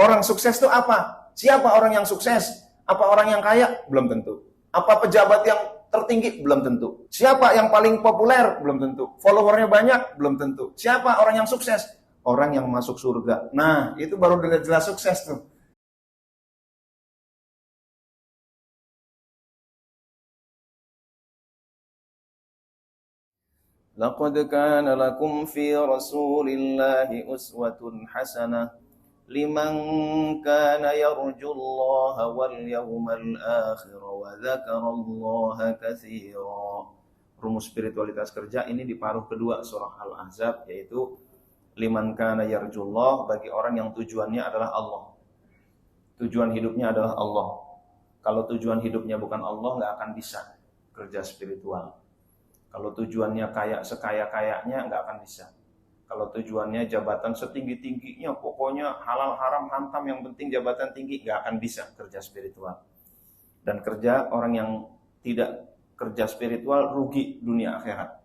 Orang sukses itu apa? Siapa orang yang sukses? Apa orang yang kaya? Belum tentu. Apa pejabat yang tertinggi? Belum tentu. Siapa yang paling populer? Belum tentu. Followernya banyak? Belum tentu. Siapa orang yang sukses? Orang yang masuk surga. Nah, itu baru jelas sukses tuh. Laqad kana lakum fi Rasulillahi uswatun hasanah liman kana yarjullaha wal yawmal akhir wa dzakarallaha katsira. Rumus spiritualitas kerja ini di paruh kedua surah Al-Ahzab, yaitu liman kana yarjullah, bagi orang yang tujuannya adalah Allah. Tujuan hidupnya adalah Allah. Kalau tujuan hidupnya bukan Allah, nggak akan bisa kerja spiritual. Kalau tujuannya kaya sekaya-kayanya, nggak akan bisa. Kalau tujuannya jabatan setinggi-tingginya, pokoknya halal haram hantam, yang penting jabatan tinggi, nggak akan bisa kerja spiritual. Dan kerja orang yang tidak kerja spiritual rugi dunia akhirat.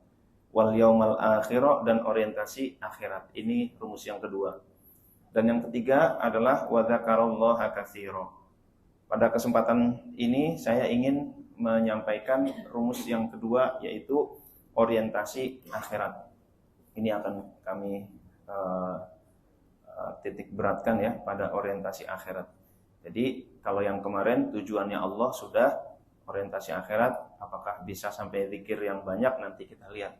Wal yaumal akhirah, dan orientasi akhirat. Ini rumus yang kedua. Dan yang ketiga adalah wa dzakarallaha katsira. Pada kesempatan ini saya ingin menyampaikan rumus yang kedua, yaitu orientasi akhirat. Ini akan kami titik beratkan ya, pada orientasi akhirat. Jadi kalau yang kemarin tujuannya Allah sudah, orientasi akhirat apakah bisa sampai zikir yang banyak, nanti kita lihat.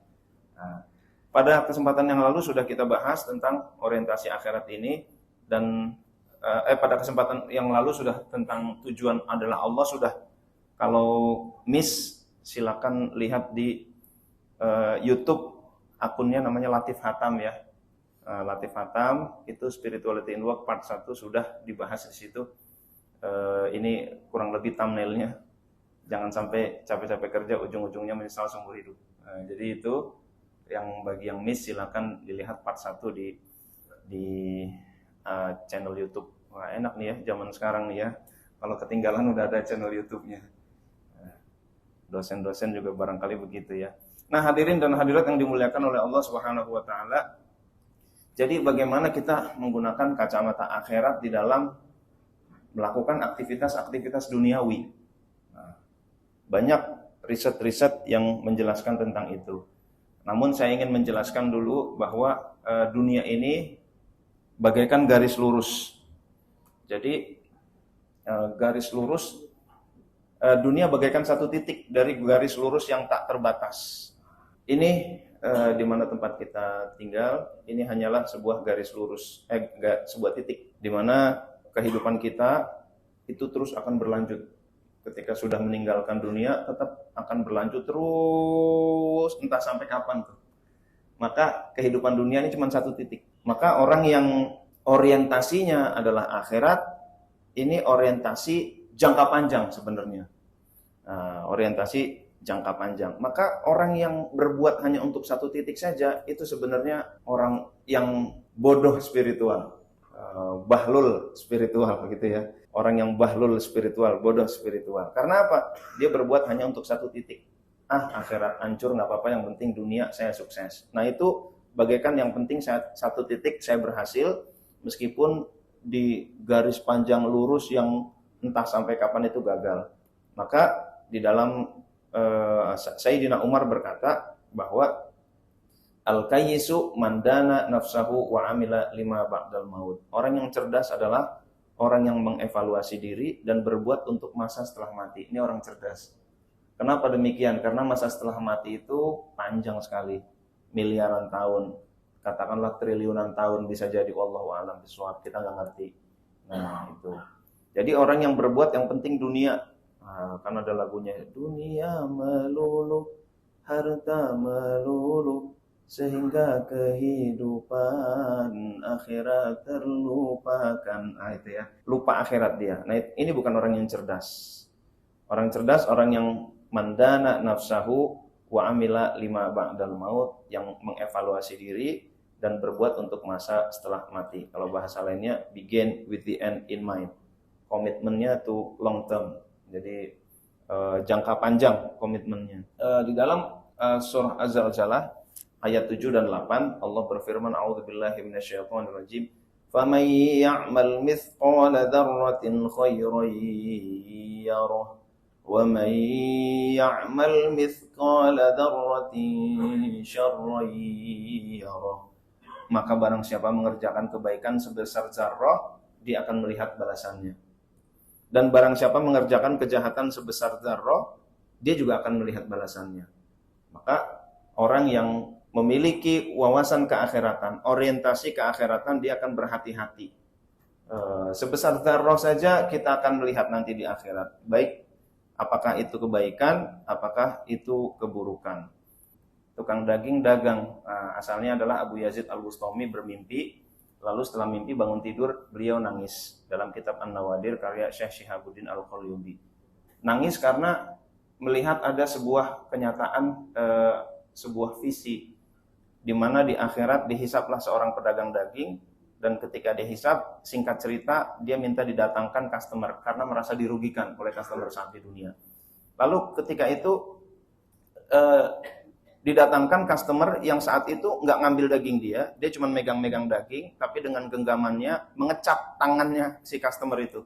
Nah, pada kesempatan yang lalu sudah kita bahas tentang orientasi akhirat ini, dan pada kesempatan yang lalu sudah tentang tujuan adalah Allah sudah. Kalau miss, silakan lihat di YouTube, akunnya namanya Latif Hatam ya. Latif Hatam itu Spirituality in Work part 1 sudah dibahas di situ. Ini kurang lebih thumbnailnya. Jangan sampai capek-capek kerja ujung-ujungnya menyesal seumur hidup. Jadi itu yang bagi yang miss, silakan dilihat part 1 di channel YouTube. Wah, enak nih ya zaman sekarang nih ya. Kalau ketinggalan udah ada channel YouTube-nya. Dosen-dosen juga barangkali begitu ya. Nah, hadirin dan hadirat yang dimuliakan oleh Allah Subhanahu wa taala. Jadi bagaimana kita menggunakan kacamata akhirat di dalam melakukan aktivitas-aktivitas duniawi. Nah, banyak riset-riset yang menjelaskan tentang itu. Namun saya ingin menjelaskan dulu bahwa dunia ini bagaikan garis lurus. Jadi garis lurus, dunia bagaikan satu titik dari garis lurus yang tak terbatas. Ini di mana tempat kita tinggal, ini hanyalah sebuah garis lurus, sebuah titik di mana kehidupan kita itu terus akan berlanjut. Ketika sudah meninggalkan dunia, tetap akan berlanjut terus entah sampai kapan tuh. Maka kehidupan dunia ini cuma satu titik. Maka orang yang orientasinya adalah akhirat, ini orientasi jangka panjang sebenarnya. Orientasi jangka panjang. Maka orang yang berbuat hanya untuk satu titik saja, itu sebenarnya orang yang bodoh spiritual, bahlul spiritual gitu ya. Orang yang bahlul spiritual, bodoh spiritual. Karena apa? Dia berbuat hanya untuk satu titik. Akhirat hancur nggak apa-apa, yang penting dunia saya sukses. Nah itu bagaikan yang penting satu titik saya berhasil, meskipun di garis panjang lurus yang entah sampai kapan itu gagal. Maka di dalam Sayyidina Umar berkata bahwa al-kayyisu mandana nafsahu wa amila lima ba'dal maut. Orang yang cerdas adalah orang yang mengevaluasi diri dan berbuat untuk masa setelah mati. Ini orang cerdas. Kenapa demikian? Karena masa setelah mati itu panjang sekali, miliaran tahun, katakanlah triliunan tahun bisa jadi, wallahu a'lam bishawab, kita nggak ngerti. Nah itu. Jadi orang yang berbuat yang penting dunia. Kan ada lagunya, dunia melulu, harta melulu, sehingga kehidupan akhirat terlupakan. Itu ya, lupa akhirat dia. Nah ini bukan orang yang cerdas. Orang cerdas, orang yang mandana nafsahu wa amila lima ba'dal maut, yang mengevaluasi diri dan berbuat untuk masa setelah mati. Kalau bahasa lainnya, begin with the end in mind. Komitmennya to long term. Jadi jangka panjang komitmennya. Di dalam surah Az-Zalzalah ayat 7 dan 8, Allah berfirman, a'udzubillahi minasyaitonirrajim, فَمَن يَعْمَلْ مِثْقَالَ ذَرَّةٍ خَيْرًا يَرَهُ وَمَن يَعْمَلْ مِثْقَالَ ذَرَّةٍ شَرًّا يَرَهُ. Maka barang siapa mengerjakan kebaikan sebesar zarrah, dia akan melihat balasannya. Dan barang siapa mengerjakan kejahatan sebesar zarrah, dia juga akan melihat balasannya. Maka orang yang memiliki wawasan keakhiratan, orientasi keakhiratan, dia akan berhati-hati. Sebesar zarrah saja kita akan melihat nanti di akhirat. Baik, apakah itu kebaikan, apakah itu keburukan. Tukang daging dagang, asalnya adalah Abu Yazid Al-Bustami bermimpi, lalu setelah mimpi bangun tidur, beliau nangis. Dalam kitab An-Nawadir karya Syekh Syihabuddin Al-Qalyubi. Nangis karena melihat ada sebuah kenyataan, sebuah visi, di mana di akhirat dihisaplah seorang pedagang daging, dan ketika dihisap, singkat cerita, dia minta didatangkan customer karena merasa dirugikan oleh customer saat di dunia. Lalu ketika itu didatangkan customer yang saat itu nggak ngambil daging dia cuma megang-megang daging, tapi dengan genggamannya mengecap tangannya si customer itu.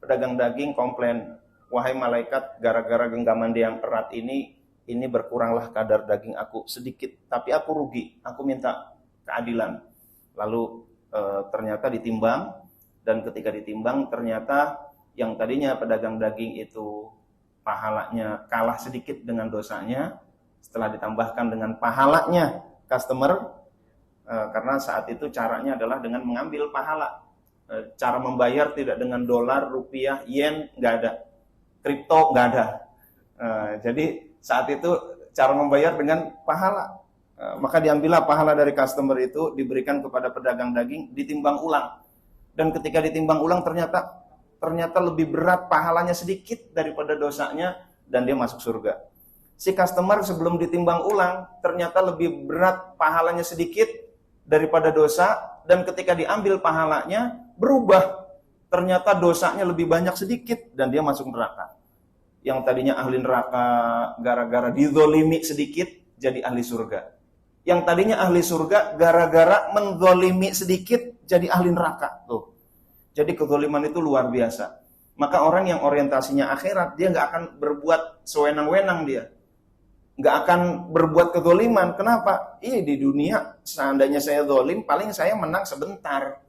Pedagang daging komplain, wahai malaikat, gara-gara genggaman dia yang erat ini berkuranglah kadar daging aku sedikit, tapi aku rugi, aku minta keadilan. Lalu ternyata ditimbang, dan ketika ditimbang ternyata yang tadinya pedagang daging itu pahalanya kalah sedikit dengan dosanya, setelah ditambahkan dengan pahalanya customer, karena saat itu caranya adalah dengan mengambil pahala. Cara membayar tidak dengan dolar, rupiah, yen, nggak ada, kripto nggak ada. Jadi saat itu cara membayar dengan pahala. Maka diambillah pahala dari customer itu, diberikan kepada pedagang daging, ditimbang ulang. Dan ketika ditimbang ulang ternyata lebih berat pahalanya sedikit daripada dosanya, dan dia masuk surga. Si customer sebelum ditimbang ulang ternyata lebih berat pahalanya sedikit daripada dosa, dan ketika diambil pahalanya berubah. Ternyata dosanya lebih banyak sedikit dan dia masuk neraka. Yang tadinya ahli neraka gara-gara dizolimi sedikit jadi ahli surga. Yang tadinya ahli surga gara-gara menzolimi sedikit jadi ahli neraka. Tuh. Jadi kezoliman itu luar biasa. Maka orang yang orientasinya akhirat, dia nggak akan berbuat sewenang-wenang dia. Nggak akan berbuat kezoliman. Kenapa? Di dunia seandainya saya zolim, paling saya menang sebentar.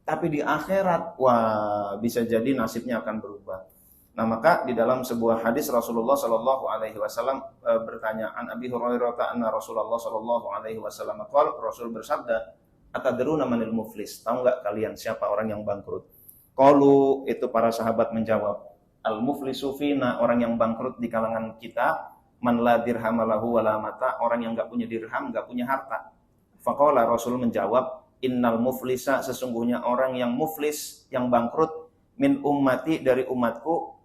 Tapi di akhirat, wah, bisa jadi nasibnya akan berubah. Nah, maka di dalam sebuah hadis Rasulullah Shallallahu Alaihi Wasallam bertanya, an Abi Hurairah anna Rasulullah Shallallahu Alaihi Wasallam qala, Rasul bersabda, atadruna manil muflis? Tahu nggak kalian siapa orang yang bangkrut? Qalu, itu para sahabat menjawab, al muflisu fina, orang yang bangkrut di kalangan kita, man la dirhamalahu wala mata, orang yang nggak punya dirham, nggak punya harta. Faqala, Rasul menjawab, innal muflisa, sesungguhnya orang yang muflis, yang bangkrut, min ummati, dari umatku,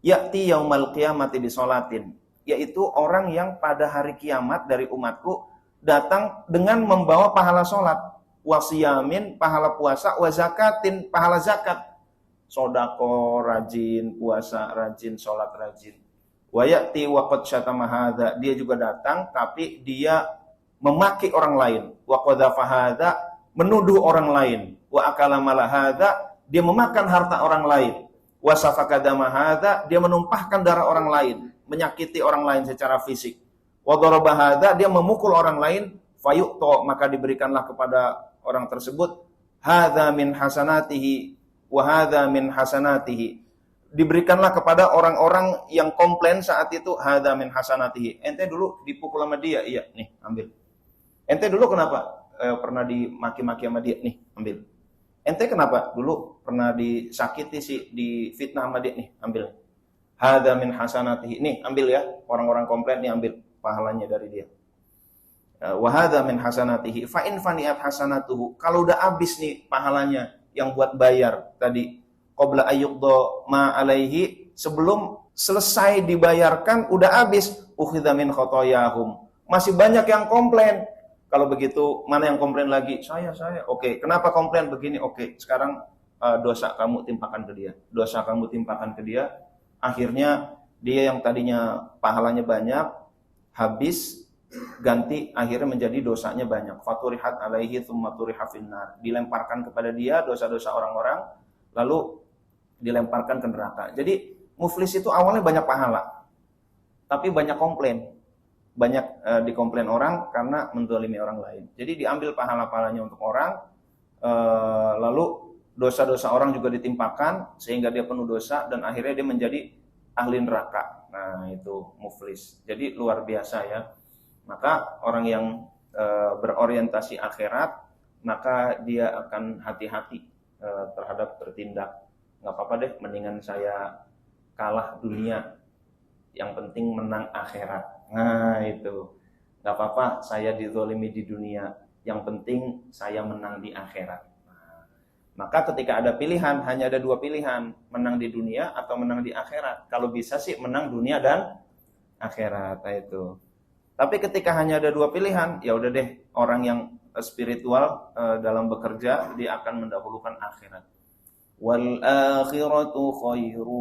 ya'ti yaumal qiyamati bisolatin, yaitu orang yang pada hari kiamat dari umatku datang dengan membawa pahala sholat, wasiyamin, pahala puasa, wazakatin, pahala zakat, sodako, rajin, puasa, rajin, sholat, rajin. Wa ya'ti waqad syatama hadza, dia juga datang tapi dia memaki orang lain, wa qadhafa hadza, menuduh orang lain, wa akala mala hadza, dia memakan harta orang lain, wa safaka dama hadza, dia menumpahkan darah orang lain, menyakiti orang lain secara fisik, wa daraba hadza, dia memukul orang lain, fayu'ta, maka diberikanlah kepada orang tersebut, hadza min hasanatihi wa hadza min hasanatihi, diberikanlah kepada orang-orang yang komplain saat itu, hadza min hasanatihi, ente dulu dipukul sama dia, iya nih ambil. Ente dulu kenapa pernah dimaki-maki sama dia, nih ambil. Ente kenapa dulu pernah disakiti sih, difitnah sama dia, nih ambil. Hadza min hasanatihi, nih ambil ya, orang-orang komplain nih ambil pahalanya dari dia. Wa hadza min hasanatihi fa in faniat hasanatuhu, kalau udah habis nih pahalanya yang buat bayar tadi, qabla ayyuqda ma alaihi, sebelum selesai dibayarkan udah habis, ukhidha min khotoyahum, masih banyak yang komplain. Kalau begitu, mana yang komplain lagi? Saya. Oke, kenapa komplain begini? Oke, sekarang dosa kamu timpakan ke dia. Dosa kamu timpakan ke dia. Akhirnya dia yang tadinya pahalanya banyak, habis, ganti akhirnya menjadi dosanya banyak. Faturihat alaihi tsumma turiha finnar. Dilemparkan kepada dia dosa-dosa orang-orang lalu dilemparkan ke neraka. Jadi muflis itu awalnya banyak pahala, tapi banyak komplain. Banyak dikomplain orang karena menzalimi orang lain. Jadi diambil pahala-pahalanya untuk orang, lalu dosa-dosa orang juga ditimpakan sehingga dia penuh dosa dan akhirnya dia menjadi ahli neraka. Nah, itu muflis. Jadi luar biasa ya. Maka orang yang berorientasi akhirat, maka dia akan hati-hati terhadap bertindak. Nggak apa-apa deh, mendingan saya kalah dunia, yang penting menang akhirat. Nah itu, nggak apa-apa saya dizolimi di dunia, yang penting saya menang di akhirat. Nah, maka ketika ada pilihan, hanya ada dua pilihan, menang di dunia atau menang di akhirat. Kalau bisa sih menang dunia dan akhirat. Nah, itu. Tapi ketika hanya ada dua pilihan, ya udah deh, orang yang spiritual dalam bekerja, dia akan mendahulukan akhirat. Wal akhiratu khairu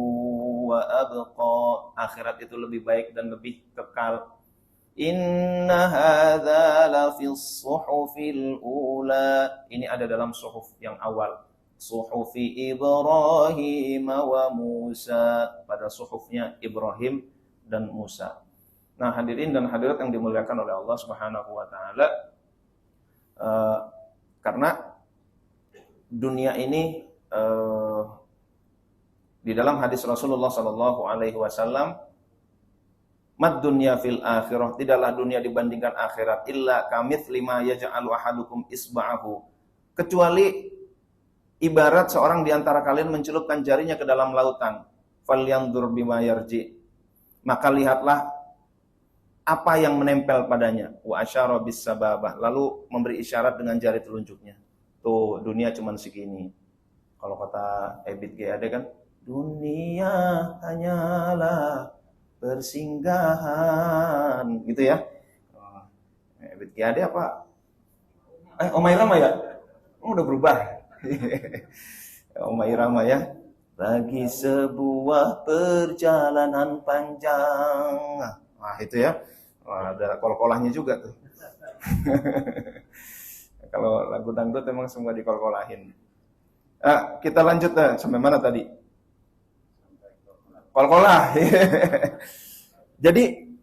wa abqa. Akhirat itu lebih baik dan lebih kekal. Inna hadza la fis suhufil ula. Ini ada dalam suhuf yang awal. Suhufi Ibrahim wa Musa. Pada suhufnya Ibrahim dan Musa. Nah, hadirin dan hadirat yang dimuliakan oleh Allah Subhanahu wa taala, karena dunia ini di dalam hadis Rasulullah sallallahu alaihi wasallam, mad dunya fil akhirah, tidaklah dunia dibandingkan akhirat illa kamits lima yaj'alu ahadukum isba'ahu, kecuali ibarat seorang di antara kalian mencelupkan jarinya ke dalam lautan, falyanzur bima yarji, maka lihatlah apa yang menempel padanya, wa asyara bis sababah, lalu memberi isyarat dengan jari telunjuknya. Tuh, dunia cuman segini. Kalau kata Ebit G ada kan, dunia hanyalah persinggahan, gitu ya. Ebit G ada apa? Omai Rama ya? Udah berubah. Omai Rama ya. Bagi sebuah perjalanan panjang. Nah, itu ya. Wah, ada kol-kolahnya juga tuh. Kalau lagu dangdut emang semua dikol-kolahin. Kita lanjut sampai mana tadi? Kol-kolah. Jadi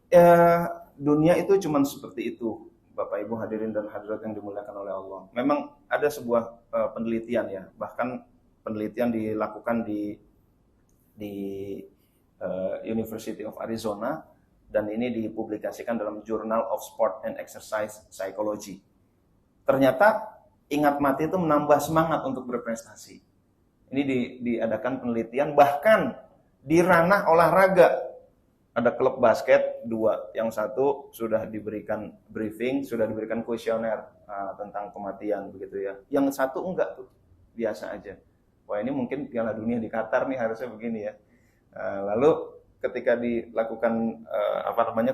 dunia itu cuma seperti itu, Bapak Ibu hadirin dan hadirat yang dimuliakan oleh Allah. Memang ada sebuah penelitian ya, bahkan penelitian dilakukan di University of Arizona, dan ini dipublikasikan dalam Journal of Sport and Exercise Psychology. Ternyata ingat mati itu menambah semangat untuk berprestasi. Ini diadakan penelitian, bahkan di ranah olahraga. Ada klub basket 2, yang satu sudah diberikan briefing, sudah diberikan kuesioner tentang kematian begitu ya. Yang satu enggak tuh, biasa aja. Wah, ini mungkin Piala Dunia di Qatar nih harusnya begini ya. Lalu ketika dilakukan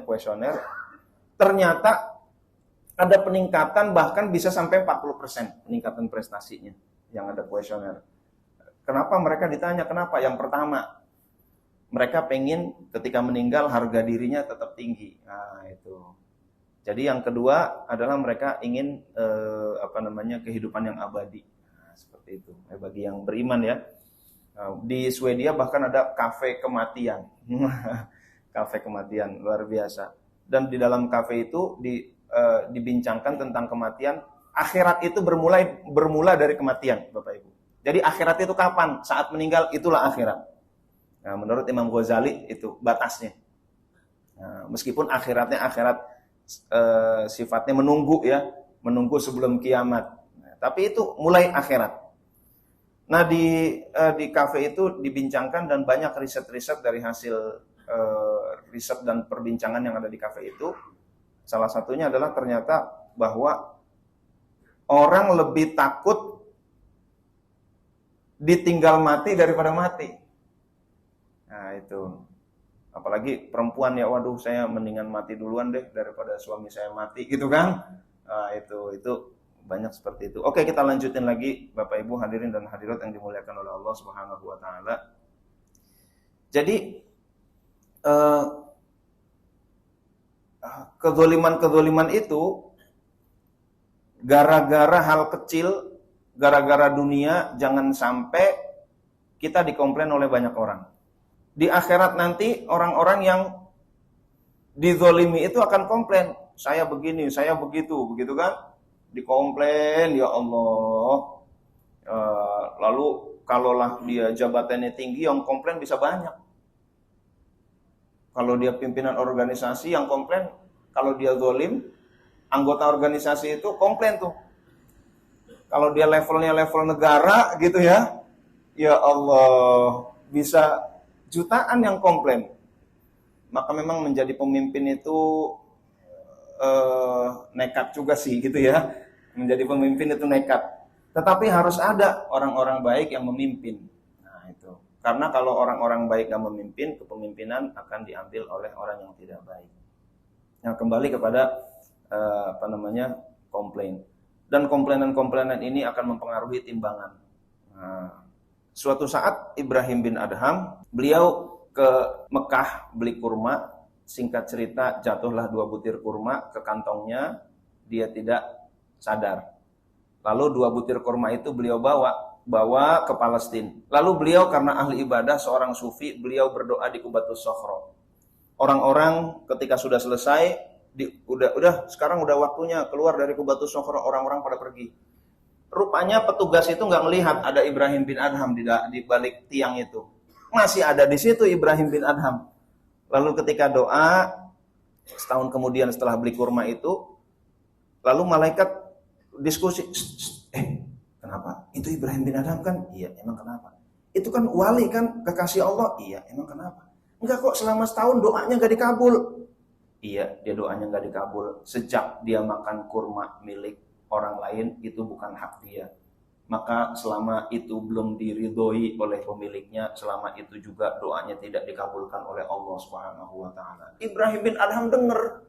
kuesioner, ternyata ada peningkatan bahkan bisa sampai 40% peningkatan prestasinya yang ada kuesioner. Kenapa mereka ditanya? Kenapa? Yang pertama, mereka pengen ketika meninggal harga dirinya tetap tinggi. Nah, itu. Jadi yang kedua adalah mereka ingin kehidupan yang abadi. Nah, seperti itu. Bagi yang beriman ya. Di Swedia bahkan ada kafe kematian. Kafe kematian luar biasa. Dan di dalam kafe itu dibincangkan tentang kematian. Akhirat itu bermula dari kematian, Bapak Ibu. Jadi akhirat itu kapan? Saat meninggal, itulah akhirat. Nah, menurut Imam Ghazali itu batasnya. Nah, meskipun akhiratnya akhirat sifatnya menunggu ya, menunggu sebelum kiamat. Nah, tapi itu mulai akhirat. Nah, di kafe itu dibincangkan dan banyak riset-riset dari hasil riset dan perbincangan yang ada di kafe itu. Salah satunya adalah ternyata bahwa orang lebih takut ditinggal mati daripada mati. Nah, itu. Apalagi perempuan ya, waduh saya mendingan mati duluan deh daripada suami saya mati gitu kan. Nah, itu banyak seperti itu. Oke, kita lanjutin lagi Bapak Ibu hadirin dan hadirat yang dimuliakan oleh Allah Subhanahu wa taala. Jadi kezoliman itu gara-gara hal kecil, gara-gara dunia, jangan sampai kita dikomplain oleh banyak orang. Di akhirat nanti orang-orang yang dizolimi itu akan komplain, saya begini, saya begitu kan? Dikomplain, ya Allah. Lalu kalaulah dia jabatannya tinggi, yang komplain bisa banyak. Kalau dia pimpinan organisasi, yang komplain, kalau dia zolim, anggota organisasi itu komplain tuh. Kalau dia levelnya level negara gitu ya Allah, bisa jutaan yang komplain. Maka memang menjadi pemimpin itu nekat juga sih gitu ya. Menjadi pemimpin itu nekat. Tetapi harus ada orang-orang baik yang memimpin. Nah itu. Karena kalau orang-orang baik yang memimpin, kepemimpinan akan diambil oleh orang yang tidak baik. Nah, kembali kepada komplain. Dan komplainan-komplainan ini akan mempengaruhi timbangan. Nah, suatu saat Ibrahim bin Adham, beliau ke Mekah beli kurma. Singkat cerita, jatuhlah 2 butir kurma ke kantongnya, dia tidak sadar. Lalu 2 butir kurma itu beliau bawa ke Palestina. Lalu beliau karena ahli ibadah, seorang sufi, beliau berdoa di Qubatus Sokhro. Orang-orang ketika sudah selesai, sekarang udah waktunya keluar dari Qubatus Sokhro, orang-orang pada pergi. Rupanya petugas itu nggak melihat ada Ibrahim bin Adham di balik tiang itu. Masih ada di situ Ibrahim bin Adham. Lalu ketika doa, setahun kemudian setelah beli kurma itu, lalu malaikat diskusi, kenapa? Itu Ibrahim bin Adham kan? Iya, emang kenapa? Itu kan wali kan, kekasih Allah? Iya, emang kenapa? Enggak kok, selama setahun doanya gak dikabul. Iya, dia doanya gak dikabul. Sejak dia makan kurma milik orang lain, itu bukan hak dia. Maka selama itu belum diridhoi oleh pemiliknya, selama itu juga doanya tidak dikabulkan oleh Allah Subhanahu wa taala. Ibrahim bin Adham dengar.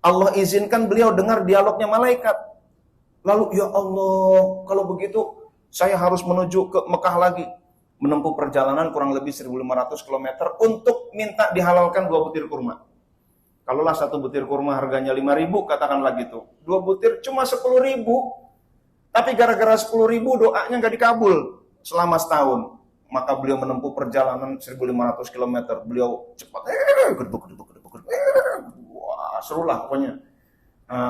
Allah izinkan beliau dengar dialognya malaikat. Lalu, ya Allah, kalau begitu saya harus menuju ke Mekah lagi. Menempuh perjalanan kurang lebih 1.500 km untuk minta dihalalkan 2 butir kurma. Kalaulah 1 butir kurma harganya 5.000, katakanlah gitu. 2 butir cuma 10.000. Tapi gara-gara 10.000 doanya gak dikabul selama setahun. Maka beliau menempuh perjalanan 1.500 km. Beliau cepat. Wah, seru lah pokoknya.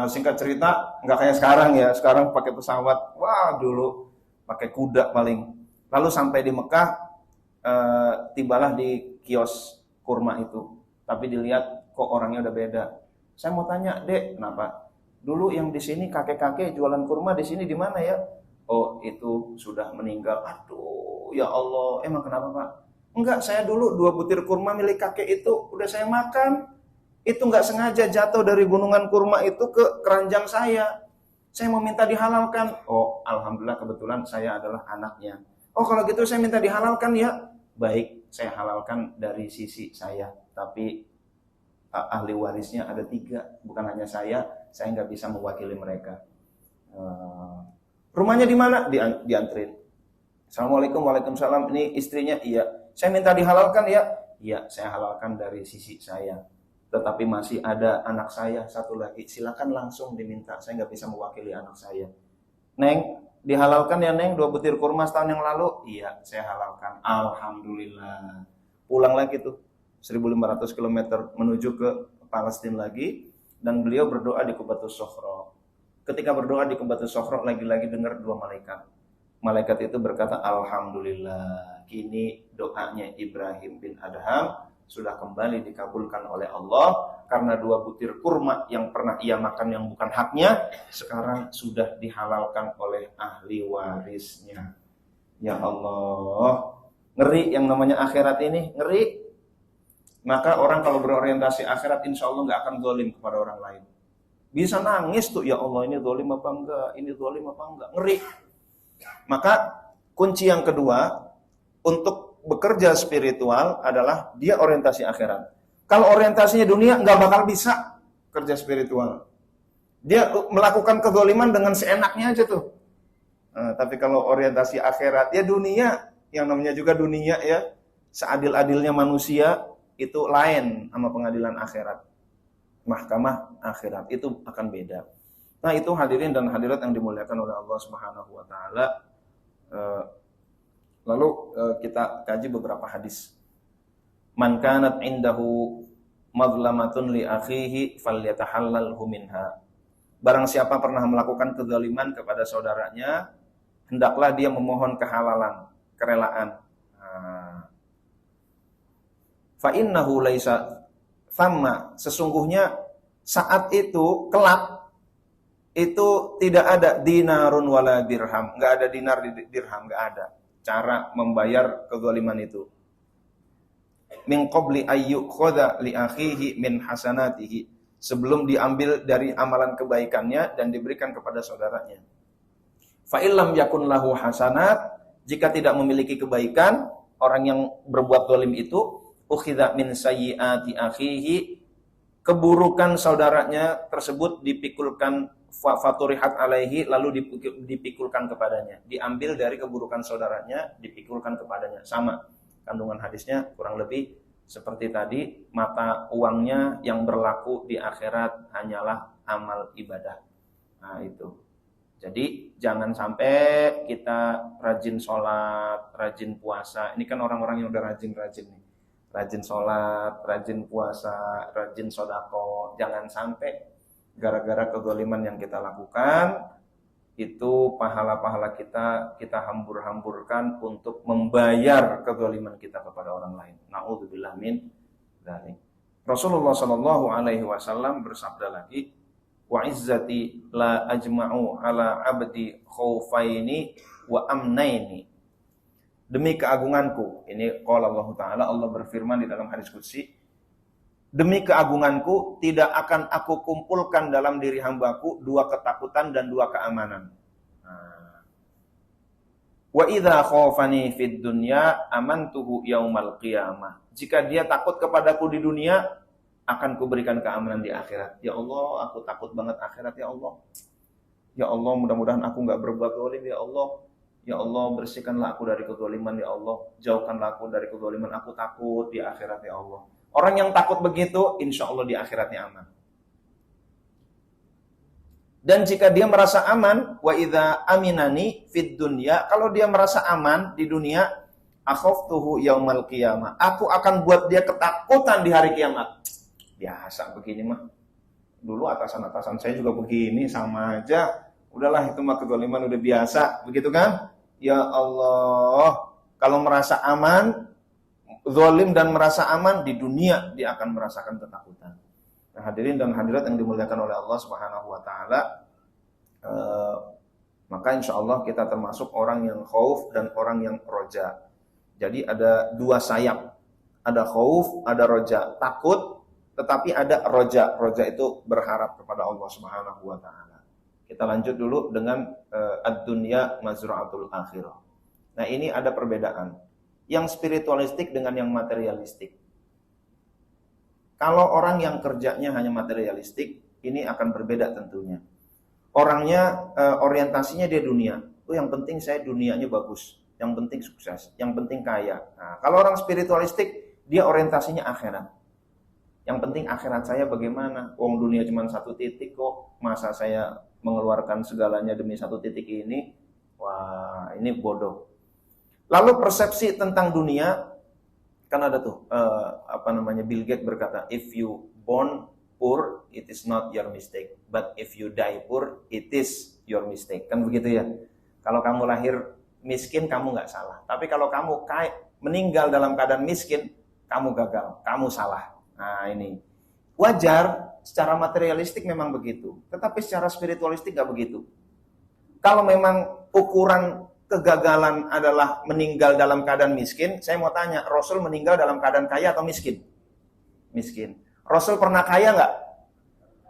Singkat cerita, nggak kayak sekarang ya. Sekarang pakai pesawat. Wah, dulu pakai kuda paling. Lalu sampai di Mekah, tibalah di kios kurma itu. Tapi dilihat kok orangnya udah beda. Saya mau tanya, Dek, kenapa? Dulu yang di sini kakek-kakek jualan kurma di sini di mana ya? Oh, itu sudah meninggal. Aduh, ya Allah, emang kenapa, Pak? Enggak, saya dulu 2 butir kurma milik kakek itu udah saya makan. Itu nggak sengaja jatuh dari gunungan kurma itu ke keranjang saya. Saya mau minta dihalalkan. Oh, alhamdulillah kebetulan saya adalah anaknya. Oh, kalau gitu saya minta dihalalkan ya. Baik, saya halalkan dari sisi saya. Tapi ahli warisnya ada 3, bukan hanya saya nggak bisa mewakili mereka. Rumahnya di mana? Diantrin. Assalamualaikum, waalaikumsalam. Ini istrinya? Iya. Saya minta dihalalkan ya? Iya, saya halalkan dari sisi saya. Tetapi masih ada anak saya 1 lagi. Silakan langsung diminta. Saya nggak bisa mewakili anak saya. Neng, dihalalkan ya Neng 2 butir kurma setahun yang lalu? Iya, saya halalkan. Alhamdulillah. Pulang lagi tuh 1.500 km menuju ke Palestina lagi. Dan beliau berdoa di Qubatus Sokhro. Ketika berdoa di Qubatus Sokhro, lagi-lagi dengar 2 malaikat. Malaikat itu berkata, Alhamdulillah, kini doanya Ibrahim bin Adham sudah kembali dikabulkan oleh Allah. Karena 2 butir kurma yang pernah ia makan yang bukan haknya, sekarang sudah dihalalkan oleh ahli warisnya. Ya Allah, ngeri yang namanya akhirat ini, ngeri. Maka orang kalau berorientasi akhirat, insya Allah nggak akan zalim kepada orang lain. Bisa nangis tuh, ya Allah ini zalim apa enggak, ini zalim apa enggak, ngeri. Maka kunci yang kedua untuk bekerja spiritual adalah dia orientasi akhirat. Kalau orientasinya dunia, nggak bakal bisa kerja spiritual. Dia melakukan kezaliman dengan seenaknya aja tuh. Tapi kalau orientasi akhirat, ya dunia, yang namanya juga dunia ya, seadil-adilnya manusia, itu lain sama pengadilan akhirat. mahkamah akhirat. Itu akan beda. Nah, itu hadirin dan hadirat yang dimuliakan oleh Allah Subhanahu wa taala. Lalu kita kaji beberapa hadis. Man kanat indahu madlamatun li akhihi falyatahallalhu minha. Barang siapa pernah melakukan kezaliman kepada saudaranya, hendaklah dia memohon kehalalan, kerelaan. Fa innahu laisa thamma, sesungguhnya saat itu kelak itu tidak ada dinarun wala dirham, enggak ada dinar dirham, enggak ada cara membayar kezaliman itu. Min qabli ayyukhadha li akhihi min hasanatihi, sebelum diambil dari amalan kebaikannya dan diberikan kepada saudaranya. Fa illam yakun lahu hasanat, jika tidak memiliki kebaikan, orang yang berbuat zalim itu ukhidha min sayyiati akhihi, keburukan saudaranya tersebut dipikulkan, faturihat alaihi, lalu dipikulkan kepadanya, diambil dari keburukan saudaranya, dipikulkan kepadanya. Sama kandungan hadisnya kurang lebih seperti tadi, mata uangnya yang berlaku di akhirat hanyalah amal ibadah. Nah itu. Jadi jangan sampai kita rajin sholat, rajin puasa. Ini kan orang-orang yang udah rajin-rajin nih. Rajin sholat, rajin puasa, rajin sodako. Jangan sampai gara-gara kezaliman yang kita lakukan, itu pahala-pahala kita hambur-hamburkan untuk membayar kezaliman kita kepada orang lain. Na'udzubillah min dzalik. Rasulullah sallallahu alaihi wasallam bersabda lagi, wa izzati la ajma'u ala abdi khaufaini wa amnaini. Demi keagunganku, ini qala Allah Ta'ala, Allah berfirman di dalam hadis qudsi, demi keagunganku tidak akan aku kumpulkan dalam diri hambaku dua ketakutan dan dua keamanan. Wa idza khafani fid dunya amantuhu yaumal qiyamah. Jika dia takut kepadaku di dunia, akan kuberikan keamanan di akhirat. Ya Allah, aku takut banget akhirat ya Allah. Ya Allah, mudah-mudahan aku enggak berbuat zalim ya Allah. Ya Allah, bersihkanlah aku dari kezaliman ya Allah. Jauhkanlah aku dari kezaliman, aku takut di akhirat ya Allah. Orang yang takut begitu, insya Allah di akhiratnya aman. Dan jika dia merasa aman, wa idza aminani fid dunya, kalau dia merasa aman di dunia, akhaftuhu yaumal qiyamah, aku akan buat dia ketakutan di hari kiamat. Biasa begini mah. Dulu atasan-atasan saya juga begini, sama aja. Udahlah, itu mah kezaliman udah biasa, begitu kan? Ya Allah, kalau merasa aman, zalim dan merasa aman di dunia, dia akan merasakan ketakutan. Nah, hadirin dan hadirat yang dimuliakan oleh Allah Subhanahu wa taala, maka insya Allah kita termasuk orang yang khauf dan orang yang roja. Jadi ada dua sayap, ada khauf, ada roja, takut, tetapi ada roja. Roja itu berharap kepada Allah Subhanahu wa taala. Kita lanjut dulu dengan ad-dunya mazra'atul akhirah. Nah, ini ada perbedaan yang spiritualistik dengan yang materialistik. Kalau orang yang kerjanya hanya materialistik, ini akan berbeda tentunya. Orangnya orientasinya dia dunia. Yang penting saya dunianya bagus, yang penting sukses, yang penting kaya. Nah, kalau orang spiritualistik, dia orientasinya akhirat. Yang penting akhirat saya bagaimana? Wong dunia cuma satu titik kok, masa saya mengeluarkan segalanya demi satu titik ini? Wah, ini bodoh. Lalu persepsi tentang dunia, kan ada tuh Bill Gates berkata, if you born poor, it is not your mistake, but if you die poor, it is your mistake. Kan begitu ya. Kalau kamu lahir miskin, kamu nggak salah. Tapi kalau kamu meninggal dalam keadaan miskin, kamu gagal, kamu salah. Nah ini wajar, secara materialistik memang begitu. Tetapi secara spiritualistik nggak begitu. Kalau memang ukuran kegagalan adalah meninggal dalam keadaan miskin, saya mau tanya, Rasul meninggal dalam keadaan kaya atau miskin? Miskin. Rasul pernah kaya nggak?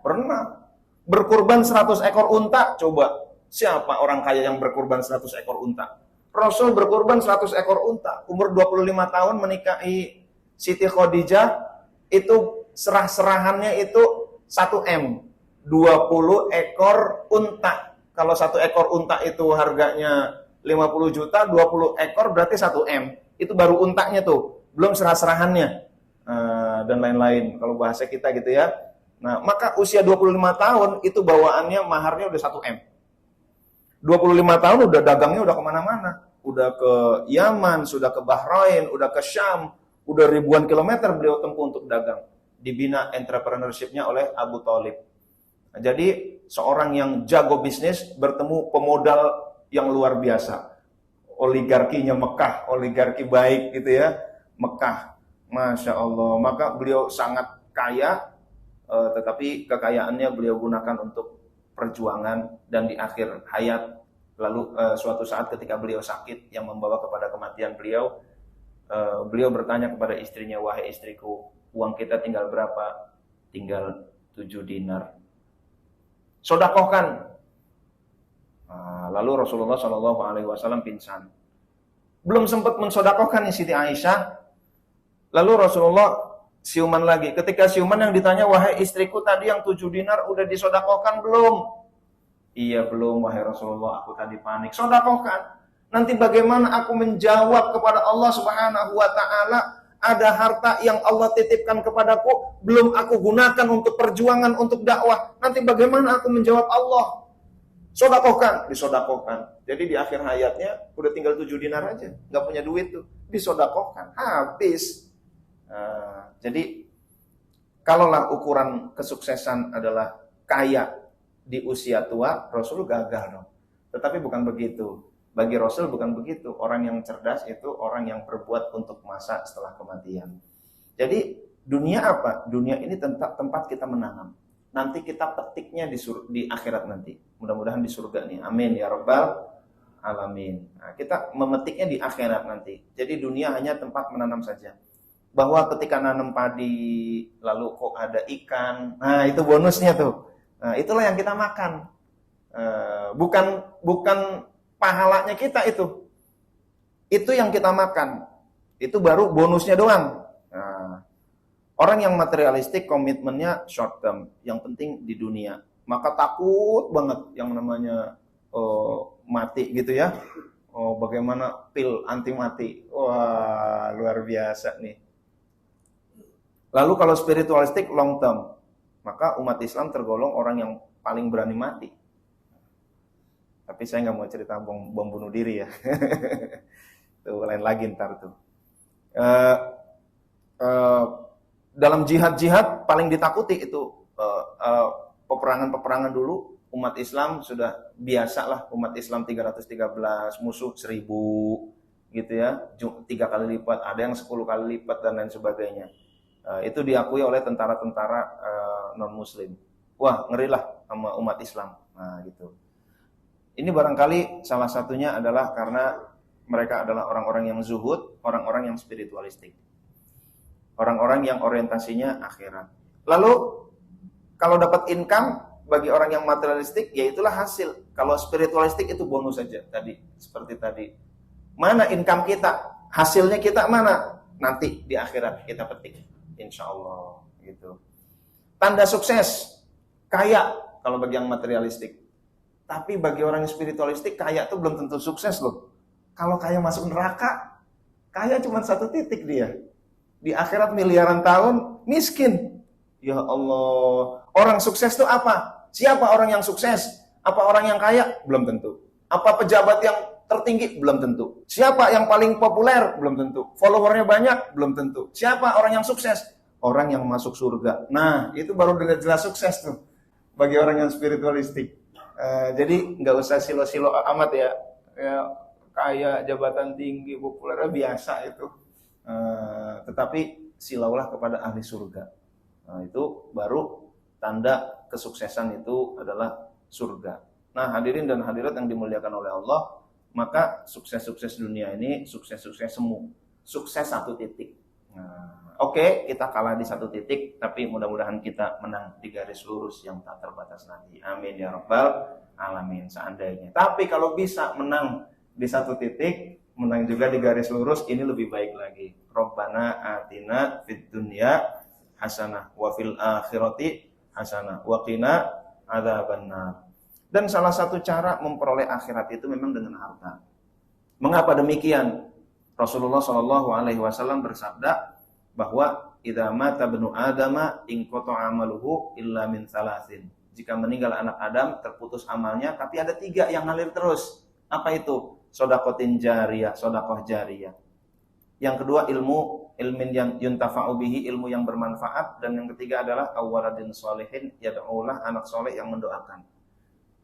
Pernah. Berkurban 100 ekor unta, coba. Siapa orang kaya yang berkurban 100 ekor unta? Rasul berkurban 100 ekor unta. Umur 25 tahun menikahi Siti Khadijah, itu serah-serahannya itu 1 M. 20 ekor unta. Kalau 1 ekor unta itu harganya 50 juta, 20 ekor berarti 1 M. Itu baru untanya tuh, belum serah-serahannya dan lain-lain. Kalau bahasa kita gitu ya. Nah, maka usia 25 tahun itu bawaannya maharnya udah 1 M. 25 tahun udah dagangnya udah kemana-mana. Udah ke Yaman, sudah ke Bahrain, udah ke Syam, udah ribuan kilometer beliau tempuh untuk dagang. Dibina entrepreneurship-nya oleh Abu Thalib. Nah, jadi seorang yang jago bisnis bertemu pemodal yang luar biasa. Oligarkinya Mekah, oligarki baik gitu ya. Mekah, Masya Allah. Maka beliau sangat kaya, tetapi kekayaannya beliau gunakan untuk perjuangan, dan di akhir hayat lalu suatu saat ketika beliau sakit yang membawa kepada kematian beliau, beliau bertanya kepada istrinya, wahai istriku, uang kita tinggal berapa? Tinggal 7 dinar. Sodakohkan. Lalu Rasulullah SAW pingsan. Belum sempat mensodakohkan nih Siti Aisyah. Lalu Rasulullah siuman lagi. Ketika siuman yang ditanya, wahai istriku tadi yang 7 dinar udah disodakohkan belum? Iya belum wahai Rasulullah, aku tadi panik. Sodakohkan. Nanti bagaimana aku menjawab kepada Allah Subhanahu wa Ta'ala, ada harta yang Allah titipkan kepadaku, belum aku gunakan untuk perjuangan, untuk dakwah. Nanti bagaimana aku menjawab Allah? Sodakohkan, disodakohkan. Jadi di akhir hayatnya udah tinggal 7 dinar aja, nggak punya duit tuh, disodakohkan, habis. Jadi kalaulah ukuran kesuksesan adalah kaya di usia tua, Rasul gagal dong. Tetapi bukan begitu. Bagi Rasul bukan begitu. Orang yang cerdas itu orang yang berbuat untuk masa setelah kematian. Jadi dunia apa? Dunia ini tempat kita menanam. Nanti kita petiknya di akhirat nanti. Mudah-mudahan di surga nih. Amin ya rabbal alamin. Nah, kita memetiknya di akhirat nanti. Jadi dunia hanya tempat menanam saja. Bahwa ketika nanam padi, lalu kok ada ikan. Nah, itu bonusnya tuh. Nah, itulah yang kita makan. Bukan pahalanya kita itu. Itu yang kita makan. Itu baru bonusnya doang. Nah, orang yang materialistik komitmennya short term, yang penting di dunia. Maka takut banget yang namanya mati gitu ya. Bagaimana pil anti mati. Wah, luar biasa nih. Lalu kalau spiritualistik long term, maka umat Islam tergolong orang yang paling berani mati. Tapi saya nggak mau cerita bom bunuh diri ya. Tuh lain lagi ntar tuh. Dalam jihad-jihad paling ditakuti itu peperangan-peperangan dulu. Umat Islam sudah biasa lah, umat Islam 313, musuh 1000 gitu ya, 3 kali lipat, ada yang 10 kali lipat dan lain sebagainya. Itu diakui oleh tentara-tentara non-muslim. Wah, ngerilah sama umat Islam. Nah, gitu. Ini barangkali salah satunya adalah karena mereka adalah orang-orang yang zuhud, orang-orang yang spiritualistik. Orang-orang yang orientasinya akhirat. Lalu, kalau dapat income, bagi orang yang materialistik, ya itulah hasil. Kalau spiritualistik itu bonus saja, tadi seperti tadi. Mana income kita? Hasilnya kita mana? Nanti di akhirat kita petik. Insya Allah gitu. Tanda sukses kaya kalau bagi yang materialistik. Tapi bagi orang yang spiritualistik kaya itu belum tentu sukses loh. Kalau kaya masuk neraka, kaya cuma 1 titik dia. Di akhirat miliaran tahun miskin. Ya Allah. Orang sukses itu apa? Siapa orang yang sukses? Apa orang yang kaya? Belum tentu. Apa pejabat yang tertinggi? Belum tentu. Siapa yang paling populer? Belum tentu. Followernya banyak? Belum tentu. Siapa orang yang sukses? Orang yang masuk surga. Nah, itu baru jelas sukses tuh bagi orang yang spiritualistik. Jadi nggak usah silo-silo amat ya. Kaya, jabatan tinggi, populer biasa itu. Tetapi silaulah kepada ahli surga. Nah, itu baru tanda kesuksesan itu adalah surga. Nah, hadirin dan hadirat yang dimuliakan oleh Allah, maka sukses-sukses dunia ini sukses-sukses semu. Sukses 1 titik. Nah, oke, kita kalah di 1 titik, tapi mudah-mudahan kita menang di garis lurus yang tak terbatas nanti. Amin ya rabbal alamin. Seandainya. Tapi kalau bisa menang di 1 titik, menang juga di garis lurus, ini lebih baik lagi. Rabbana atina fid dunya hasanah wa fil akhirati hasanah wa qina adzabannar. Dan salah satu cara memperoleh akhirat itu memang dengan harta. Mengapa demikian? Rasulullah SAW bersabda bahwa idza mata ibnu adama inqata amaluhu illa min salasin. Jika meninggal anak Adam terputus amalnya, tapi ada 3 yang ngalir terus. Apa itu? Shadaqatin jariyah, sedekah jariyah. Yang kedua ilmin yang yuntafa'u bihi, ilmu yang bermanfaat, dan yang ketiga adalah awaladin sholihin yad'ulah, anak soleh yang mendoakan.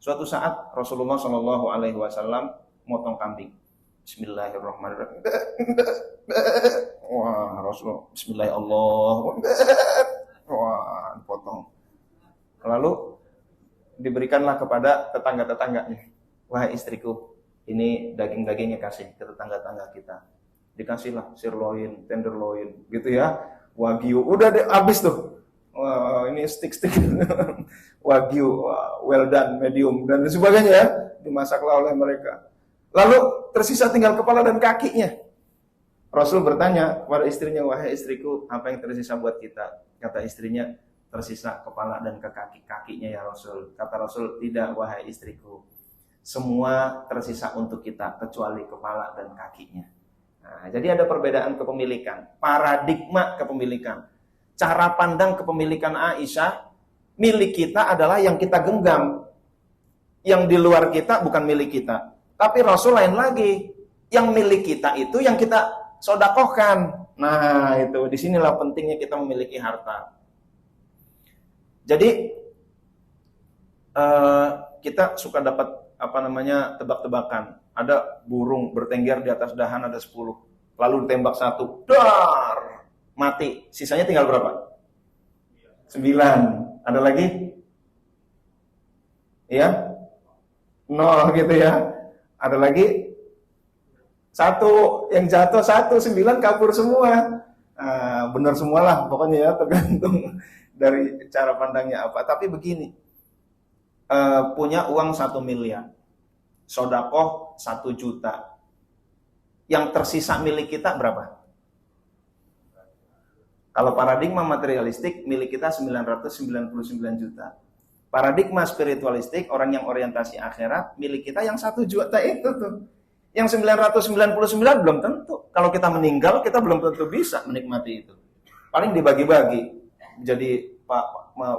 Suatu saat Rasulullah Shallallahu alaihi wasallam motong kambing. Bismillahirrahmanirrahim. Wah, Rasulullah bismillahirrahmanirrahim. Wah, potong. Lalu diberikanlah kepada tetangga-tetangganya. Wahai istriku, ini daging-dagingnya kasih ke tetangga-tetangga kita. Dikasihlah sirloin, tenderloin, gitu ya. Wagyu, udah deh habis tuh. Wah, ini stick-stick wagyu, well done, medium dan sebagainya ya, dimasaklah oleh mereka. Lalu tersisa tinggal kepala dan kakinya. Rasul bertanya kepada istrinya, wahai istriku, apa yang tersisa buat kita? Kata istrinya, tersisa kepala dan kakinya ya Rasul. Kata Rasul, tidak wahai istriku, semua tersisa untuk kita kecuali kepala dan kakinya. Nah, jadi ada perbedaan kepemilikan, paradigma kepemilikan, cara pandang kepemilikan Aisyah. Milik kita adalah yang kita genggam, yang di luar kita bukan milik kita. Tapi Rasul lain lagi, yang milik kita itu yang kita sodakohkan. Nah itu, disinilah pentingnya kita memiliki harta. Jadi kita suka dapat tebak-tebakan. Ada burung bertengger di atas dahan, ada 10. Lalu ditembak 1, dar, mati. Sisanya tinggal berapa? 9. Ada lagi? Ya? 0 gitu ya. Ada lagi? 1, yang jatuh 1, 9 kabur semua. Benar semualah pokoknya ya, tergantung dari cara pandangnya apa. Tapi begini, punya uang 1 miliar, sodakoh 1 juta, yang tersisa milik kita berapa? Kalau paradigma materialistik, milik kita 999 juta. Paradigma spiritualistik, orang yang orientasi akhirat, milik kita yang 1 juta itu tuh. Yang 999 belum tentu. Kalau kita meninggal, kita belum tentu bisa menikmati itu. Paling dibagi-bagi, jadi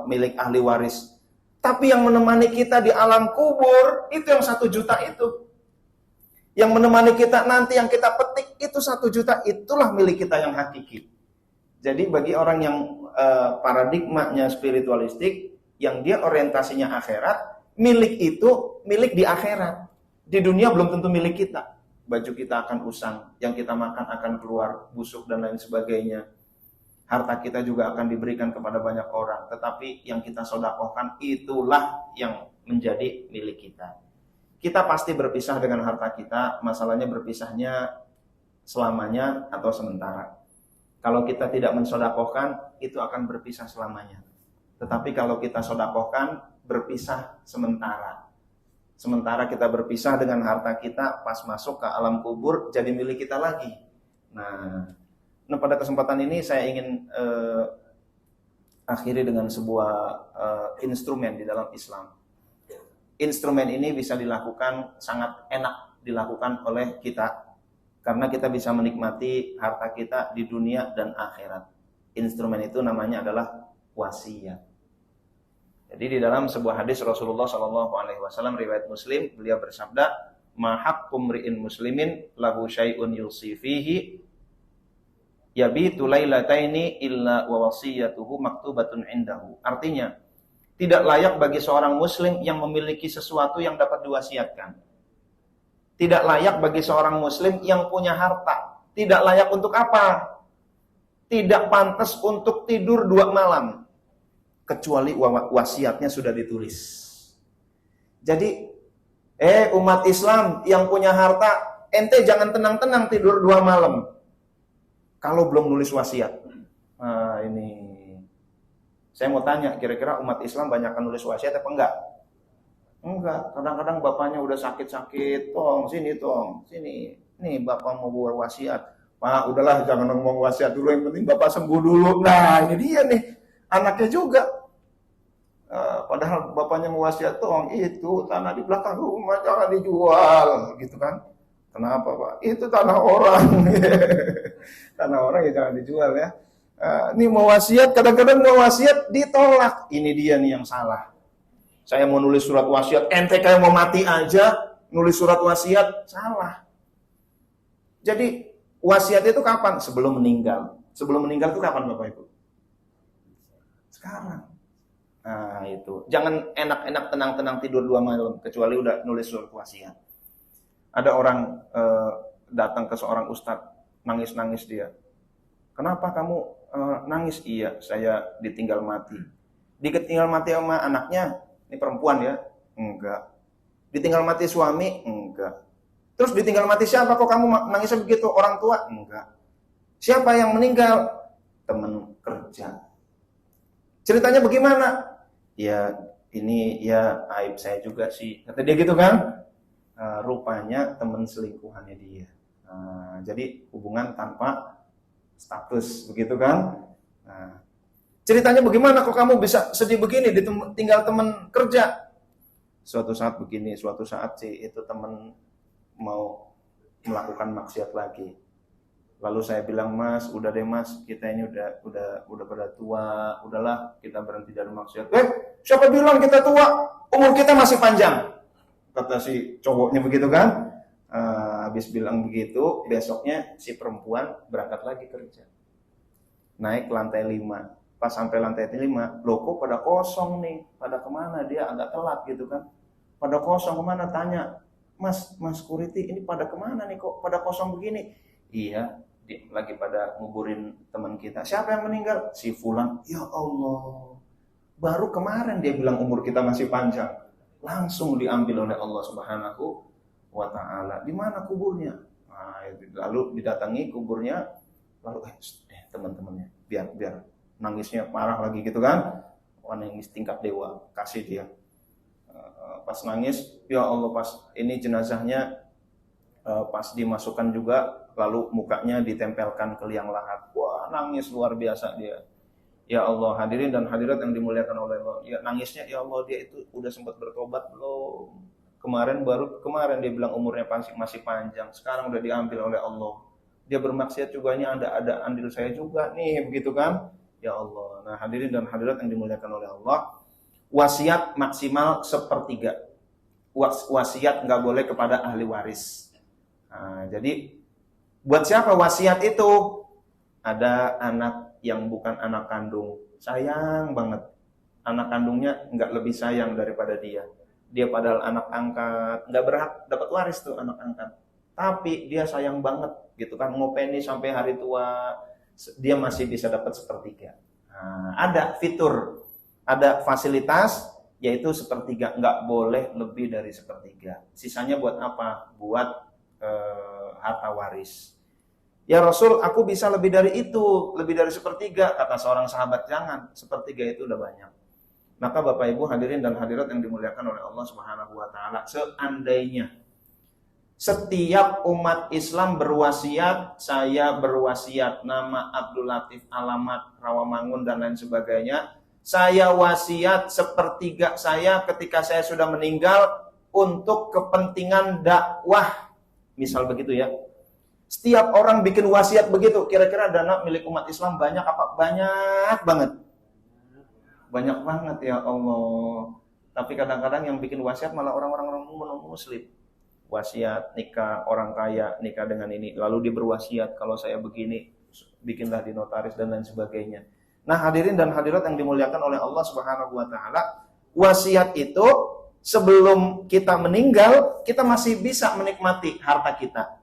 milik ahli waris. Tapi yang menemani kita di alam kubur, itu yang 1 juta itu. Yang menemani kita nanti, yang kita petik, itu 1 juta, itulah milik kita yang hakiki. Jadi bagi orang yang paradigmanya spiritualistik, yang dia orientasinya akhirat, milik itu milik di akhirat. Di dunia belum tentu milik kita. Baju kita akan usang, yang kita makan akan keluar busuk dan lain sebagainya. Harta kita juga akan diberikan kepada banyak orang, tetapi yang kita sedekahkan itulah yang menjadi milik kita. Kita pasti berpisah dengan harta kita, masalahnya berpisahnya selamanya atau sementara. Kalau kita tidak mensedekahkan, itu akan berpisah selamanya. Tetapi kalau kita sedekahkan, berpisah sementara. Sementara kita berpisah dengan harta kita, pas masuk ke alam kubur, jadi milik kita lagi. Nah pada kesempatan ini saya ingin akhiri dengan sebuah instrumen di dalam Islam. Instrumen ini bisa dilakukan, sangat enak dilakukan oleh kita, karena kita bisa menikmati harta kita di dunia dan akhirat. Instrumen itu namanya adalah wasiat. Jadi di dalam sebuah hadis Rasulullah SAW riwayat Muslim, beliau bersabda, "Ma haqqum ri'in muslimin lahu syai'un yusi fihi yabitu lailataini illa wa wasiyatuhu maktubatun indahu." Artinya, tidak layak bagi seorang muslim yang memiliki sesuatu yang dapat diwasiatkan. Tidak layak bagi seorang muslim yang punya harta. Tidak layak untuk apa? Tidak pantas untuk tidur 2 malam. Kecuali wasiatnya sudah ditulis. Jadi, umat Islam yang punya harta, ente jangan tenang-tenang tidur 2 malam. Kalau belum nulis wasiat. Nah ini, saya mau tanya, kira-kira umat Islam banyakkan nulis wasiat apa enggak? Enggak, kadang-kadang bapaknya udah sakit-sakit, tong, sini. Nih bapak mau buat wasiat. Pak, udahlah jangan ngomong wasiat dulu, yang penting bapak sembuh dulu. Nah ini dia nih, anaknya juga. Padahal bapaknya mau wasiat, tong, itu tanah di belakang rumah jangan dijual, gitu kan. Kenapa Pak? Itu tanah orang. Tanah orang ya jangan dijual ya. Ini mau wasiat, kadang-kadang mau wasiat ditolak. Ini dia nih yang salah. Saya mau nulis surat wasiat, ente kayak mau mati aja, nulis surat wasiat, salah. Jadi wasiat itu kapan? Sebelum meninggal. Sebelum meninggal itu kapan Bapak Ibu? Sekarang. Nah itu. Jangan enak-enak tenang-tenang tidur 2 malam, kecuali udah nulis surat wasiat. Ada orang datang ke seorang ustadz, nangis-nangis dia. Kenapa kamu nangis? Iya, saya ditinggal mati. Ditinggal mati sama anaknya? Ini perempuan ya? Enggak. Ditinggal mati suami? Enggak. Terus ditinggal mati siapa? Kok kamu nangisnya begitu? Orang tua? Enggak. Siapa yang meninggal? Teman kerja. Ceritanya bagaimana? Ya ini ya aib saya juga sih. Kata dia gitu kan? Rupanya teman selingkuhannya dia. Jadi hubungan tanpa status, begitu kan? Ceritanya bagaimana kok kamu bisa sedih begini tinggal teman kerja? Suatu saat begini, suatu saat sih itu teman mau melakukan maksiat lagi. Lalu saya bilang, Mas, udah deh Mas, kita ini udah pada tua, udahlah kita berhenti dari maksiat. Siapa bilang kita tua? Umur kita masih panjang. Kata si cowoknya begitu kan? Habis bilang begitu, besoknya si perempuan berangkat lagi kerja. Naik lantai 5. Pas sampai lantai 5, loh kok pada kosong nih, pada kemana? Dia agak telat gitu kan. Pada kosong kemana? Tanya, Mas security, ini pada kemana nih kok pada kosong begini? Iya, lagi pada nguburin teman kita. Siapa yang meninggal? Si Fulan. Ya Allah, baru kemarin dia bilang umur kita masih panjang. Langsung diambil oleh Allah Subhanahu wa Ta'ala. Di mana kuburnya? Lalu didatangi kuburnya, lalu teman-temannya, biar nangisnya parah lagi gitu kan, nangis tingkat dewa, kasih dia. Pas nangis, ya Allah, pas ini jenazahnya pas dimasukkan juga, lalu mukanya ditempelkan ke liang lahat. Wah, nangis luar biasa dia. Ya Allah, hadirin dan hadirat yang dimuliakan oleh Allah. Ya nangisnya, ya Allah, dia itu udah sempat bertobat belum? Baru kemarin dia bilang umurnya masih panjang, sekarang udah diambil oleh Allah. Dia bermaksiat juga, ini ada andil saya juga nih, begitu kan? Ya Allah. Nah, hadirin dan hadirat yang dimuliakan oleh Allah, wasiat maksimal 1/3. Wasiat nggak boleh kepada ahli waris. Jadi buat siapa wasiat itu? Ada anak yang bukan anak kandung, sayang banget. Anak kandungnya nggak lebih sayang daripada dia. Dia padahal anak angkat, nggak berhak dapat waris tuh anak angkat. Tapi dia sayang banget, gitu kan? Ngopeni sampai hari tua, dia masih bisa dapat 1/3. Ada fitur, ada fasilitas, yaitu 1/3, nggak boleh lebih dari 1/3. Sisanya buat apa? Buat harta waris. Ya Rasul, aku bisa lebih dari itu, lebih dari 1/3. Kata seorang sahabat, jangan, 1/3 itu udah banyak. Maka Bapak Ibu hadirin dan hadirat yang dimuliakan oleh Allah Subhanahu wa Ta'ala, seandainya setiap umat Islam berwasiat, saya berwasiat, nama Abdul Latif, alamat Rawamangun dan lain sebagainya, saya wasiat 1/3 saya ketika saya sudah meninggal untuk kepentingan dakwah. Misal begitu ya. Setiap orang bikin wasiat begitu. Kira-kira dana milik umat Islam banyak apa? Banyak banget. Banyak banget ya Allah. Tapi kadang-kadang yang bikin wasiat malah orang-orang non-muslim. Wasiat nikah orang kaya, nikah dengan ini. Lalu dia berwasiat, kalau saya begini, bikinlah di notaris dan lain sebagainya. Nah, hadirin dan hadirat yang dimuliakan oleh Allah Subhanahu wa Ta'ala, wasiat itu sebelum kita meninggal, kita masih bisa menikmati harta kita.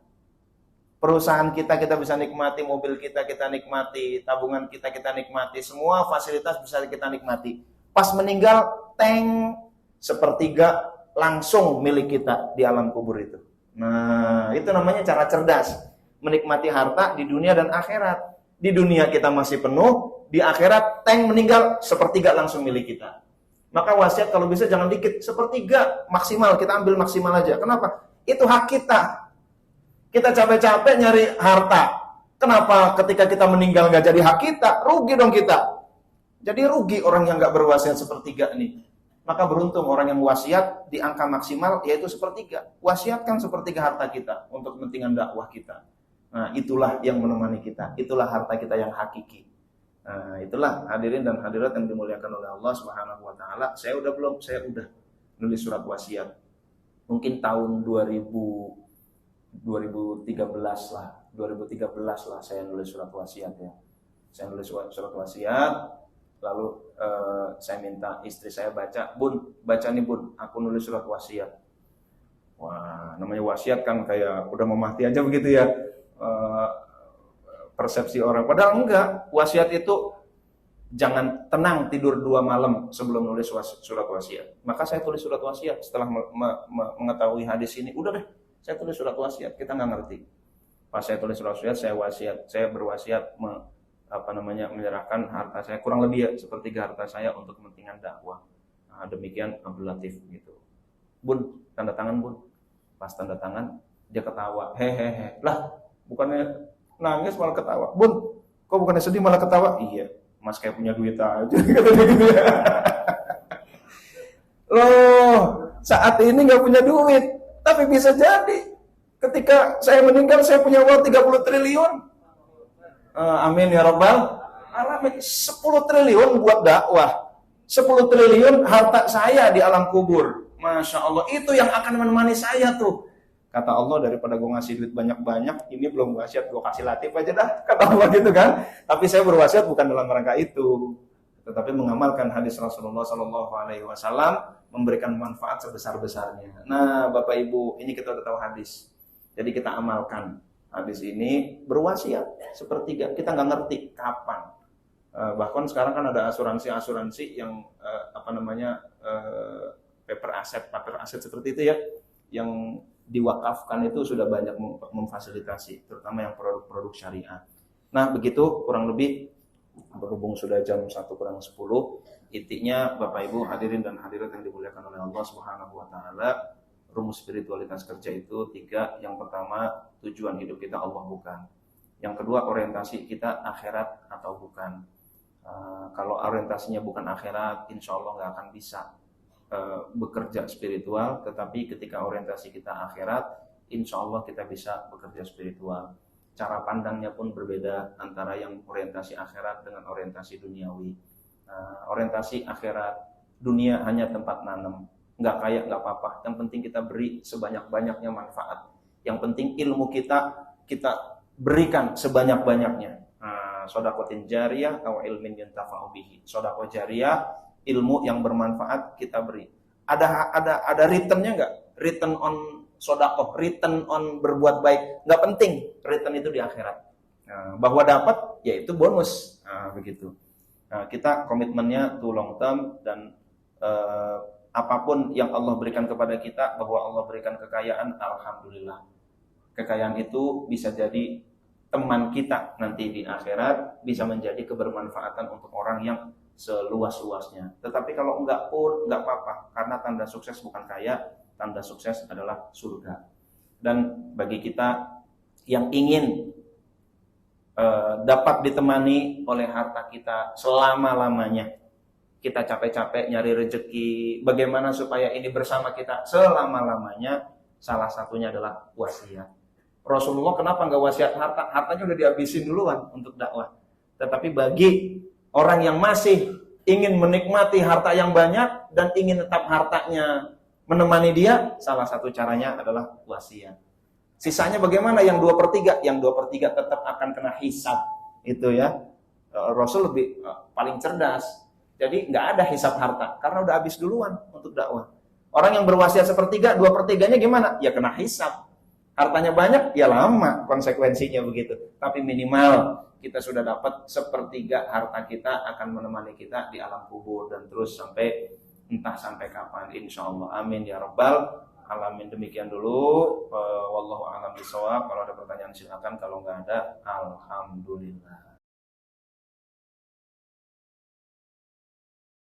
Perusahaan kita bisa nikmati, mobil kita nikmati, tabungan kita nikmati, semua fasilitas bisa kita nikmati. Pas meninggal, 1/3 langsung milik kita di alam kubur itu. Nah, itu namanya cara cerdas. Menikmati harta di dunia dan akhirat. Di dunia kita masih penuh, di akhirat meninggal 1/3 langsung milik kita. Maka wasiat kalau bisa jangan dikit, 1/3 maksimal, kita ambil maksimal aja. Kenapa? Itu hak kita. Kita capek-capek nyari harta. Kenapa ketika kita meninggal nggak jadi hak kita? Rugi dong kita. Jadi rugi orang yang nggak berwasiat 1/3 nih. Maka beruntung orang yang wasiat di angka maksimal yaitu 1/3. Wasiatkan 1/3 harta kita untuk kepentingan dakwah kita. Nah, itulah yang menemani kita. Itulah harta kita yang hakiki. Nah, itulah hadirin dan hadirat yang dimuliakan oleh Allah Subhanahu wa taala. Saya udah nulis surat wasiat. Mungkin tahun 2013 lah. 2013 lah saya nulis surat wasiat ya. Saya nulis surat wasiat, lalu saya minta istri saya baca, "Bun, baca nih Bun, aku nulis surat wasiat." Wah, namanya wasiat kan kayak udah mau mati aja begitu ya. Persepsi orang. Padahal enggak. Wasiat itu jangan tenang tidur 2 malam sebelum nulis surat wasiat. Maka saya tulis surat wasiat setelah mengetahui hadis ini. Udah deh, saya tulis surat wasiat. Kita nggak ngerti. Pas saya tulis surat wasiat, saya berwasiat menyerahkan harta saya kurang lebih ya sepertiga harta saya untuk kepentingan dakwah. Nah, demikian Abdul Latif gitu. Bun, tanda tangan Bun. Pas tanda tangan dia ketawa. Hehehe. Lah, bukannya nangis malah ketawa. Bun, kok bukannya sedih malah ketawa? Iya, Mas kayak punya duit aja. Loh, saat ini nggak punya duit, tapi bisa jadi ketika saya meninggal saya punya uang 30 triliun. Amin ya rabbal alamin. 10 triliun buat dakwah. 10 triliun harta saya di alam kubur. Masya Allah, itu yang akan menemani saya tuh. Kata Allah, daripada gue ngasih duit banyak-banyak, ini belum wasiat, gue kasih Latif aja dah. Kata Allah gitu kan. Tapi saya berwasiat bukan dalam rangka itu, tetapi mengamalkan hadis Rasulullah SAW, memberikan manfaat sebesar-besarnya. Nah, Bapak Ibu, ini kita udah tahu hadis. Jadi kita amalkan hadis ini, berwasiat sepertiga. Kita nggak ngerti kapan. Bahkan sekarang kan ada asuransi yang paper aset seperti itu ya, yang diwakafkan itu sudah banyak memfasilitasi, terutama yang produk-produk syariah. Nah, begitu kurang lebih, berhubung sudah jam 1:10, intinya Bapak Ibu hadirin dan hadirat yang dimuliakan oleh Allah Subhanahu wa taala, rumus spiritualitas kerja itu 3. Yang pertama, tujuan hidup kita Allah bukan. Yang kedua, orientasi kita akhirat atau bukan. Kalau orientasinya bukan akhirat, insya Allah nggak akan bisa bekerja spiritual. Tetapi ketika orientasi kita akhirat, insya Allah kita bisa bekerja spiritual. Cara pandangnya pun berbeda antara yang orientasi akhirat dengan orientasi duniawi. Orientasi akhirat, dunia hanya tempat nanam. Nggak kaya nggak apa-apa, yang penting kita beri sebanyak-banyaknya manfaat. Yang penting ilmu kita berikan sebanyak-banyaknya. Shadaqatin jariyah atau ilmin yuntafa'u bihi. Shadaqah jariyah, ilmu yang bermanfaat kita beri. Ada returnnya nggak? Return on shadaqah, return on berbuat baik. Nggak penting, return itu di akhirat. Bahwa dapat, yaitu bonus. Begitu. Kita komitmennya to long term, dan apapun yang Allah berikan kepada kita, bahwa Allah berikan kekayaan, alhamdulillah. Kekayaan itu bisa jadi teman kita nanti di akhirat, bisa menjadi kebermanfaatan untuk orang yang seluas-luasnya. Tetapi kalau enggak pun enggak apa-apa, karena tanda sukses bukan kaya, tanda sukses adalah surga. Dan bagi kita yang ingin dapat ditemani oleh harta kita selama-lamanya, kita capek-capek nyari rezeki, bagaimana supaya ini bersama kita selama-lamanya, salah satunya adalah wasiat. Rasulullah kenapa nggak wasiat harta? Hartanya udah dihabisin duluan untuk dakwah. Tetapi bagi orang yang masih ingin menikmati harta yang banyak dan ingin tetap hartanya menemani dia, salah satu caranya adalah wasiat. Sisanya bagaimana? Yang 2/3? Yang 2/3 tetap akan kena hisab. Itu ya. Rasul lebih paling cerdas. Jadi nggak ada hisab harta karena udah habis duluan untuk dakwah. Orang yang berwasiat 1/3, 2/3-nya gimana? Ya kena hisab. Hartanya banyak, ya lama konsekuensinya begitu. Tapi minimal kita sudah dapat 1/3 harta kita akan menemani kita di alam kubur dan terus entah sampai kapan, insya Allah. Amin ya rabbal alamin. Demikian dulu. Wallahu a'lam bishawab. Kalau ada pertanyaan silakan. Kalau nggak ada, alhamdulillah.